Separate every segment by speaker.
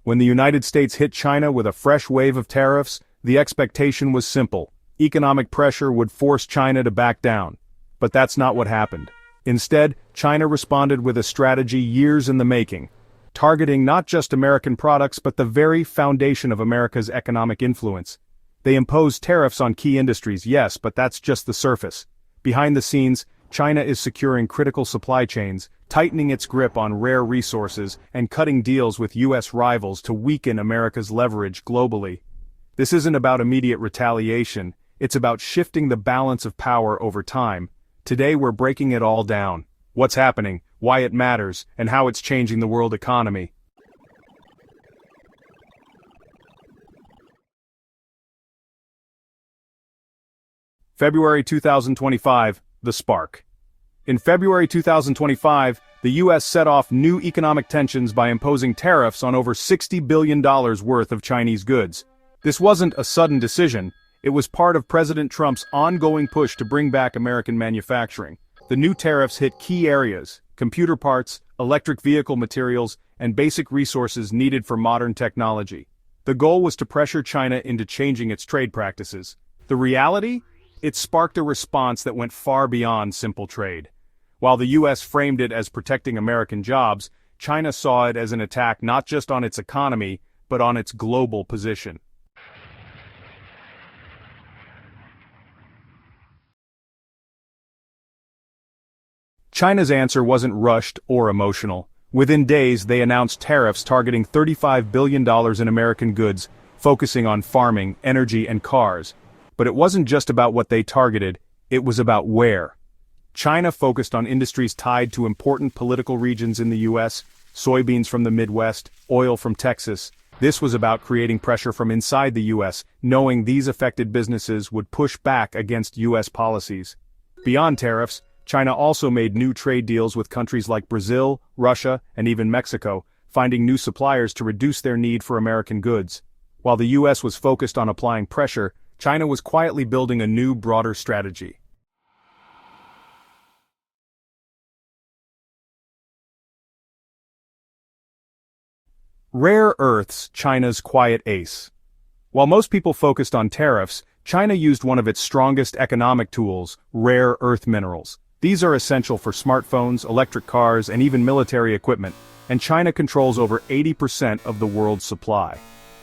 Speaker 1: When the United States hit China with a fresh wave of tariffs, the expectation was simple. Economic pressure would force China to back down. But that's not what happened. Instead, China responded with a strategy years in the making, targeting not just American products but the very foundation of America's economic influence. They imposed tariffs on key industries, yes, but that's just the surface. Behind the scenes, China is securing critical supply chains, tightening its grip on rare resources, and cutting deals with U.S. rivals to weaken America's leverage globally. This isn't about immediate retaliation, it's about shifting the balance of power over time. Today we're breaking it all down. What's happening, why it matters, and how it's changing the world economy. February 2025, the spark. In February 2025, the U.S. set off new economic tensions by imposing tariffs on over $60 billion worth of Chinese goods. This wasn't a sudden decision, it was part of President Trump's ongoing push to bring back American manufacturing. The new tariffs hit key areas: computer parts, electric vehicle materials, and basic resources needed for modern technology. The goal was to pressure China into changing its trade practices. The reality? It sparked a response that went far beyond simple trade. While the U.S. framed it as protecting American jobs, China saw it as an attack not just on its economy, but on its global position. China's answer wasn't rushed or emotional. Within days, they announced tariffs targeting $35 billion in American goods, focusing on farming, energy, and cars. But it wasn't just about what they targeted, it was about where. China focused on industries tied to important political regions in the U.S., soybeans from the Midwest, oil from Texas. This was about creating pressure from inside the U.S., knowing these affected businesses would push back against U.S. policies. Beyond tariffs, China also made new trade deals with countries like Brazil, Russia, and even Mexico, finding new suppliers to reduce their need for American goods. While the U.S. was focused on applying pressure, China was quietly building a new, broader strategy. Rare earths, China's quiet ace. While most people focused on tariffs, China used one of its strongest economic tools: rare earth minerals. These are essential for smartphones, electric cars, and even military equipment, and China controls over 80% of the world's supply.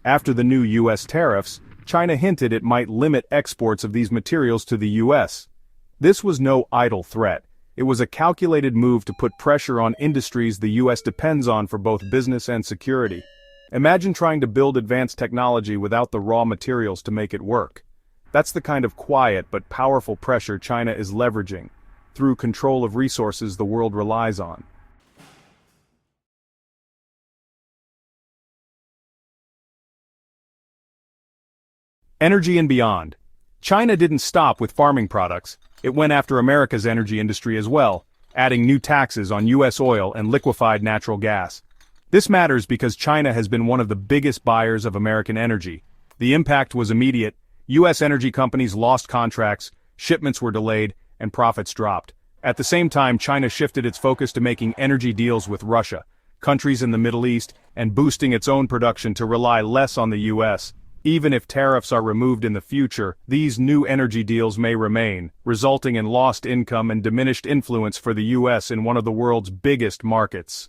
Speaker 1: After the new U.S. tariffs, China hinted it might limit exports of these materials to the U.S. This was no idle threat. It was a calculated move to put pressure on industries the U.S. depends on for both business and security. Imagine trying to build advanced technology without the raw materials to make it work. That's the kind of quiet but powerful pressure China is leveraging, through control of resources the world relies on. Energy and beyond. China didn't stop with farming products, it went after America's energy industry as well, adding new taxes on U.S. oil and liquefied natural gas. This matters because China has been one of the biggest buyers of American energy. The impact was immediate. U.S. energy companies lost contracts, shipments were delayed, and profits dropped. At the same time, China shifted its focus to making energy deals with Russia, countries in the Middle East, and boosting its own production to rely less on the U.S. Even if tariffs are removed in the future, these new energy deals may remain, resulting in lost income and diminished influence for the U.S. in one of the world's biggest markets.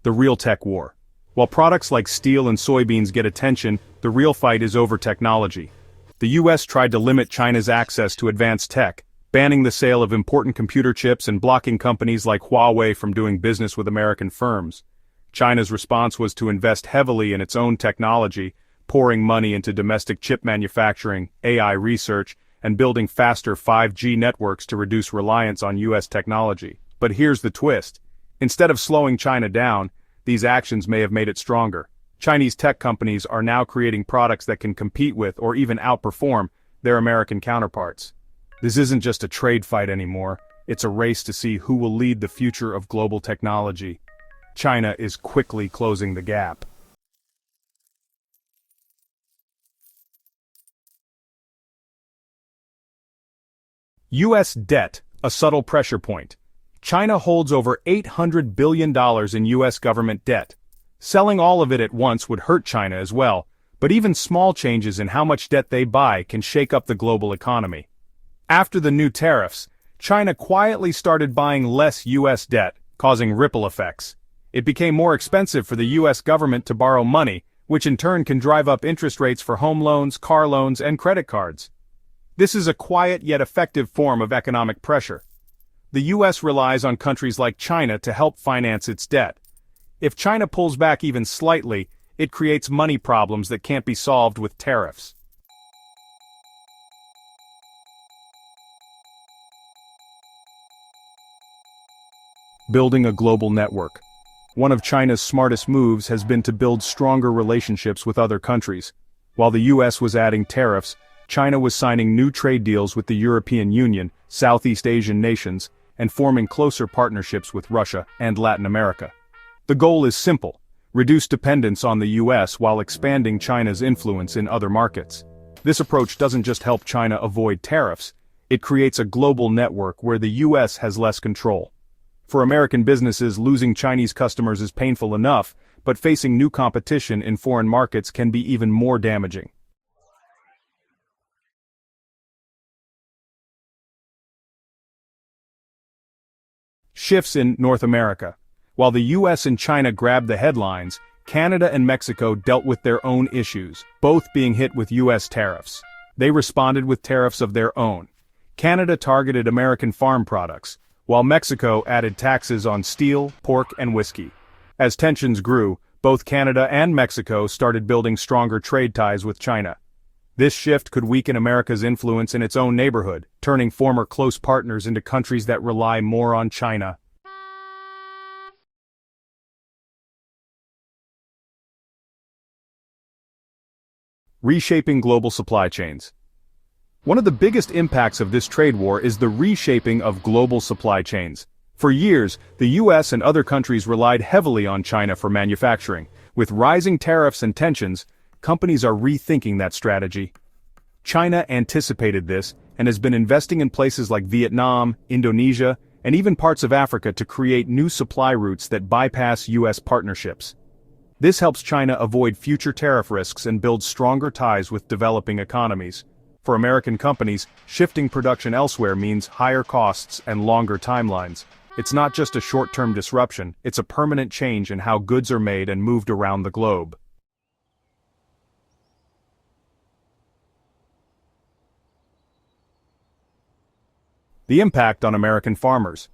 Speaker 1: The real tech war. While products like steel and soybeans get attention, the real fight is over technology. The U.S. tried to limit China's access to advanced tech, banning the sale of important computer chips and blocking companies like Huawei from doing business with American firms. China's response was to invest heavily in its own technology, pouring money into domestic chip manufacturing, AI research, and building faster 5G networks to reduce reliance on U.S. technology. But here's the twist. Instead of slowing China down, these actions may have made it stronger. Chinese tech companies are now creating products that can compete with or even outperform their American counterparts. This isn't just a trade fight anymore, it's a race to see who will lead the future of global technology. China is quickly closing the gap. U.S. debt, A subtle pressure point. China holds over $800 billion in U.S. government debt. Selling all of it at once would hurt China as well, but even small changes in how much debt they buy can shake up the global economy. After the new tariffs, China quietly started buying less U.S. debt, causing ripple effects. It became more expensive for the U.S. government to borrow money, which in turn can drive up interest rates for home loans, car loans, and credit cards. This is a quiet yet effective form of economic pressure. The U.S. relies on countries like China to help finance its debt. If China pulls back even slightly, it creates money problems that can't be solved with tariffs. Building a global network. One of China's smartest moves has been to build stronger relationships with other countries. While the U.S. was adding tariffs, China was signing new trade deals with the European Union, Southeast Asian nations, and forming closer partnerships with Russia and Latin America. The goal is simple: reduce dependence on the U.S. while expanding China's influence in other markets. This approach doesn't just help China avoid tariffs, it creates a global network where the U.S. has less control. For American businesses, losing Chinese customers is painful enough, but facing new competition in foreign markets can be even more damaging. Shifts in North America. While the U.S. and China grabbed the headlines, Canada and Mexico dealt with their own issues, both being hit with U.S. tariffs. They responded with tariffs of their own. Canada targeted American farm products, while Mexico added taxes on steel, pork, and whiskey. As tensions grew, both Canada and Mexico started building stronger trade ties with China. This shift could weaken America's influence in its own neighborhood, turning former close partners into countries that rely more on China. Reshaping global supply chains. One of the biggest impacts of this trade war is the reshaping of global supply chains. For years, the U.S. and other countries relied heavily on China for manufacturing. With rising tariffs and tensions, companies are rethinking that strategy. China anticipated this and has been investing in places like Vietnam, Indonesia, and even parts of Africa to create new supply routes that bypass U.S. partnerships. This helps China avoid future tariff risks and build stronger ties with developing economies. For American companies, shifting production elsewhere means higher costs and longer timelines. It's not just a short-term disruption, it's a permanent change in how goods are made and moved around the globe. The impact on American farmers.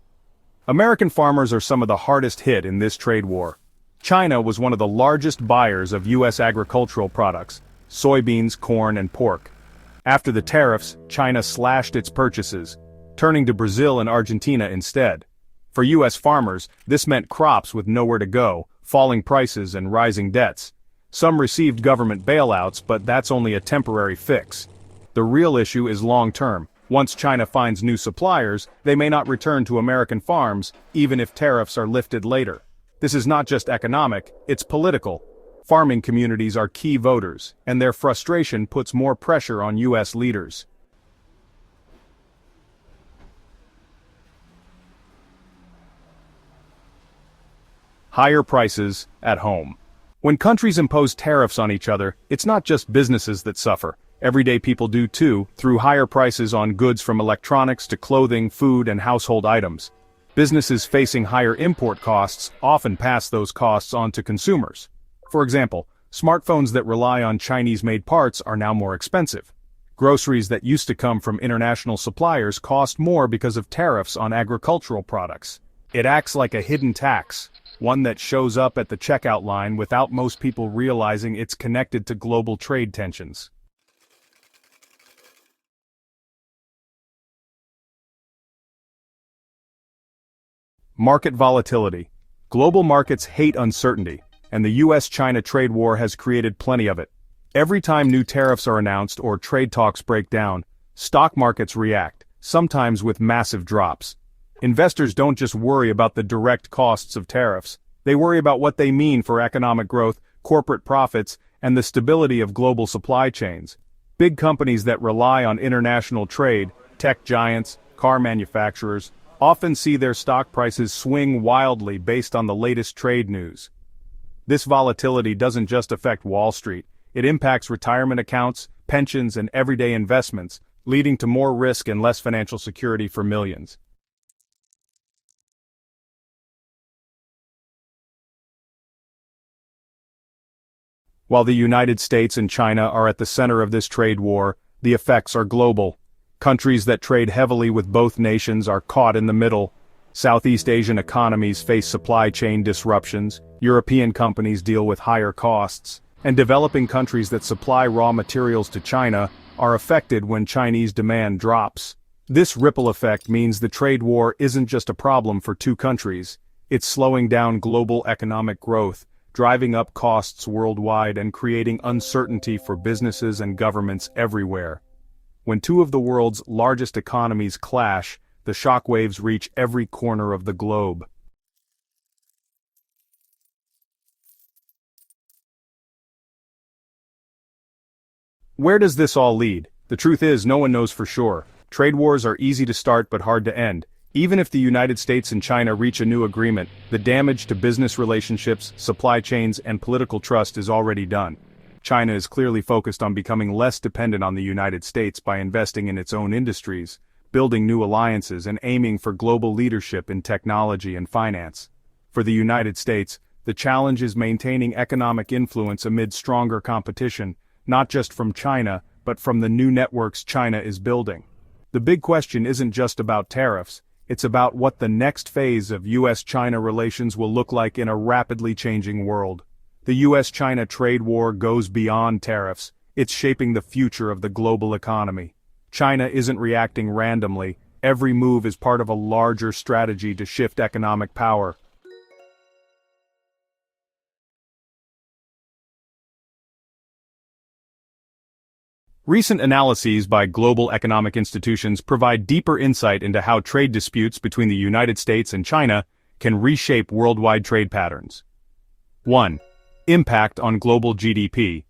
Speaker 1: American farmers are some of the hardest hit in this trade war. China was one of the largest buyers of U.S. agricultural products: soybeans, corn, and pork. After the tariffs, China slashed its purchases, turning to Brazil and Argentina instead. For U.S. farmers, this meant crops with nowhere to go, falling prices, and rising debts. Some received government bailouts, but that's only a temporary fix. The real issue is long-term. Once China finds new suppliers, they may not return to American farms, even if tariffs are lifted later. This is not just economic, it's political. Farming communities are key voters, and their frustration puts more pressure on U.S. leaders. Higher prices at home. When countries impose tariffs on each other, it's not just businesses that suffer. Everyday people do too, through higher prices on goods from electronics to clothing, food, and household items. Businesses facing higher import costs often pass those costs on to consumers. For example, smartphones that rely on Chinese-made parts are now more expensive. Groceries that used to come from international suppliers cost more because of tariffs on agricultural products. It acts like a hidden tax, one that shows up at the checkout line without most people realizing it's connected to global trade tensions. Market volatility. Global markets hate uncertainty, and the U.S.-China trade war has created plenty of it. Every time new tariffs are announced or trade talks break down, stock markets react, sometimes with massive drops. Investors don't just worry about the direct costs of tariffs, they worry about what they mean for economic growth, corporate profits, and the stability of global supply chains. Big companies that rely on international trade, tech giants, car manufacturers, often see their stock prices swing wildly based on the latest trade news. This volatility doesn't just affect Wall Street, it impacts retirement accounts, pensions, and everyday investments, leading to more risk and less financial security for millions. While the United States and China are at the center of this trade war, the effects are global. Countries that trade heavily with both nations are caught in the middle. Southeast Asian economies face supply chain disruptions, European companies deal with higher costs, and developing countries that supply raw materials to China are affected when Chinese demand drops. This ripple effect means the trade war isn't just a problem for two countries, it's slowing down global economic growth, driving up costs worldwide and creating uncertainty for businesses and governments everywhere. When two of the world's largest economies clash, the shockwaves reach every corner of the globe. Where does this all lead? The truth is, no one knows for sure. Trade wars are easy to start but hard to end. Even if the United States and China reach a new agreement, the damage to business relationships, supply chains, and political trust is already done. China is clearly focused on becoming less dependent on the United States by investing in its own industries, building new alliances, and aiming for global leadership in technology and finance. For the United States, the challenge is maintaining economic influence amid stronger competition, not just from China, but from the new networks China is building. The big question isn't just about tariffs. It's about what the next phase of US-China relations will look like in a rapidly changing world. The US-China trade war goes beyond tariffs. It's shaping the future of the global economy. China isn't reacting randomly. Every move is part of a larger strategy to shift economic power. Recent analyses by global economic institutions provide deeper insight into how trade disputes between the United States and China can reshape worldwide trade patterns. 1. Impact on global GDP.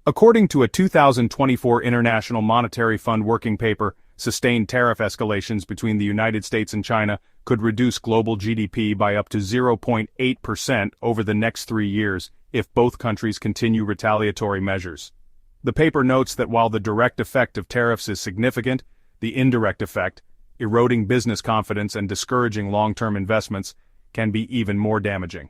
Speaker 1: According to a 2024 International Monetary Fund working paper, sustained tariff escalations between the United States and China could reduce global GDP by up to 0.8% over the next 3 years if both countries continue retaliatory measures. The paper notes that while the direct effect of tariffs is significant, the indirect effect, eroding business confidence and discouraging long-term investments, can be even more damaging.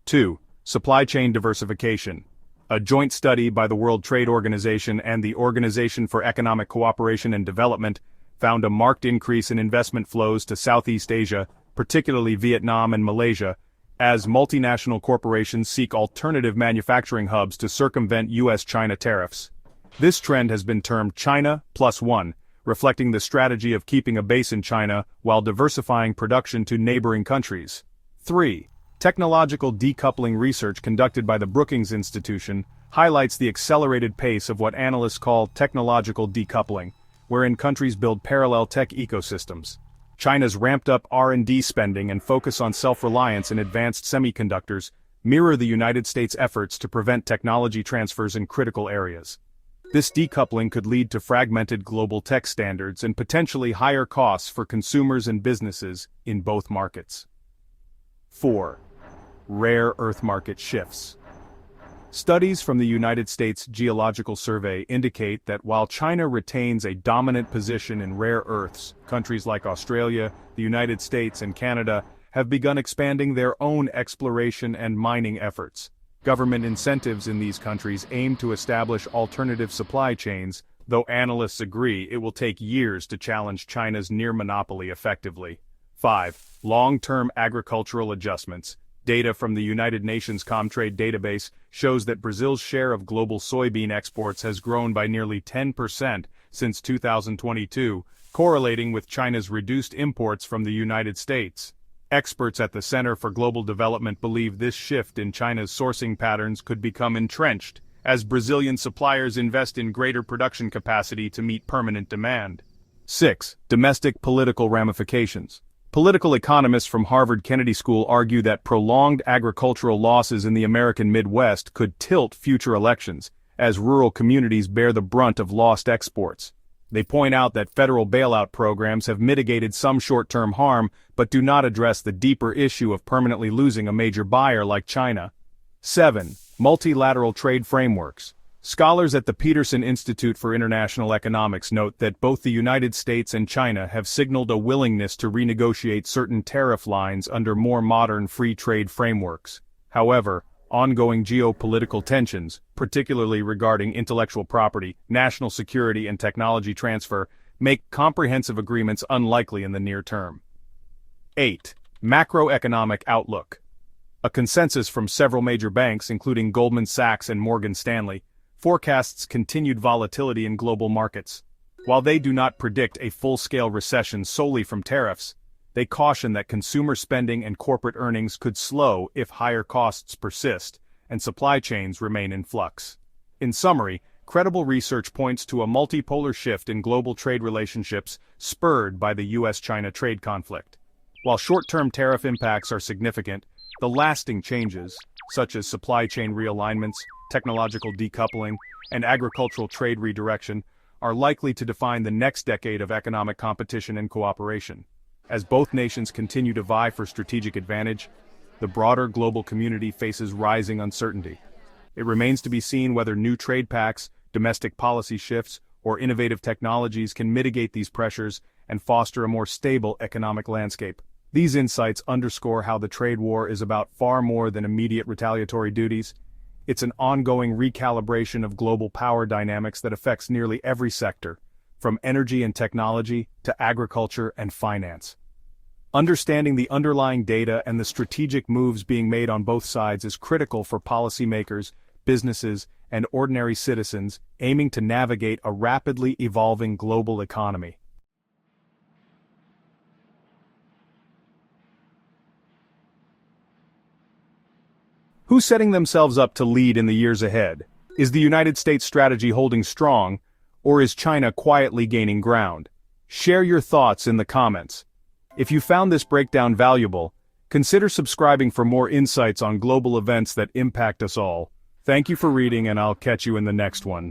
Speaker 1: 2. Supply chain diversification. A joint study by the World Trade Organization and the Organization for Economic Cooperation and Development found a marked increase in investment flows to Southeast Asia, particularly Vietnam and Malaysia, as multinational corporations seek alternative manufacturing hubs to circumvent US-China tariffs. This trend has been termed China Plus One, reflecting the strategy of keeping a base in China while diversifying production to neighboring countries. 3. Technological decoupling research conducted by the Brookings Institution highlights the accelerated pace of what analysts call technological decoupling, wherein countries build parallel tech ecosystems. China's ramped-up R&D spending and focus on self-reliance in advanced semiconductors mirror the United States' efforts to prevent technology transfers in critical areas. This decoupling could lead to fragmented global tech standards and potentially higher costs for consumers and businesses in both markets. 4. Rare earth market shifts. Studies from the United States Geological Survey indicate that while China retains a dominant position in rare earths, countries like Australia, the United States, and Canada have begun expanding their own exploration and mining efforts. Government incentives in these countries aim to establish alternative supply chains, though analysts agree it will take years to challenge China's near monopoly effectively. 5. Long-term agricultural adjustments. Data from the United Nations Comtrade database shows that Brazil's share of global soybean exports has grown by nearly 10% since 2022, correlating with China's reduced imports from the United States. Experts at the Center for Global Development believe this shift in China's sourcing patterns could become entrenched, as Brazilian suppliers invest in greater production capacity to meet permanent demand. 6. Domestic political ramifications. Political economists from Harvard Kennedy School argue that prolonged agricultural losses in the American Midwest could tilt future elections, as rural communities bear the brunt of lost exports. They point out that federal bailout programs have mitigated some short-term harm but do not address the deeper issue of permanently losing a major buyer like China. 7. Multilateral trade frameworks. Scholars at the Peterson Institute for International Economics note that both the United States and China have signaled a willingness to renegotiate certain tariff lines under more modern free trade frameworks. However, ongoing geopolitical tensions, particularly regarding intellectual property, national security and technology transfer, make comprehensive agreements unlikely in the near term. 8. Macroeconomic outlook. A consensus from several major banks, including Goldman Sachs and Morgan Stanley, forecasts continued volatility in global markets. While they do not predict a full-scale recession solely from tariffs, they caution that consumer spending and corporate earnings could slow if higher costs persist and supply chains remain in flux. In summary, credible research points to a multipolar shift in global trade relationships spurred by the US-China trade conflict. While short-term tariff impacts are significant, the lasting changes, such as supply chain realignments, technological decoupling, and agricultural trade redirection, are likely to define the next decade of economic competition and cooperation. As both nations continue to vie for strategic advantage, the broader global community faces rising uncertainty. It remains to be seen whether new trade pacts, domestic policy shifts, or innovative technologies can mitigate these pressures and foster a more stable economic landscape. These insights underscore how the trade war is about far more than immediate retaliatory duties. It's an ongoing recalibration of global power dynamics that affects nearly every sector, from energy and technology to agriculture and finance. Understanding the underlying data and the strategic moves being made on both sides is critical for policymakers, businesses, and ordinary citizens aiming to navigate a rapidly evolving global economy. Who's setting themselves up to lead in the years ahead? Is the United States strategy holding strong, or is China quietly gaining ground? Share your thoughts in the comments. If you found this breakdown valuable, consider subscribing for more insights on global events that impact us all. Thank you for reading, and I'll catch you in the next one.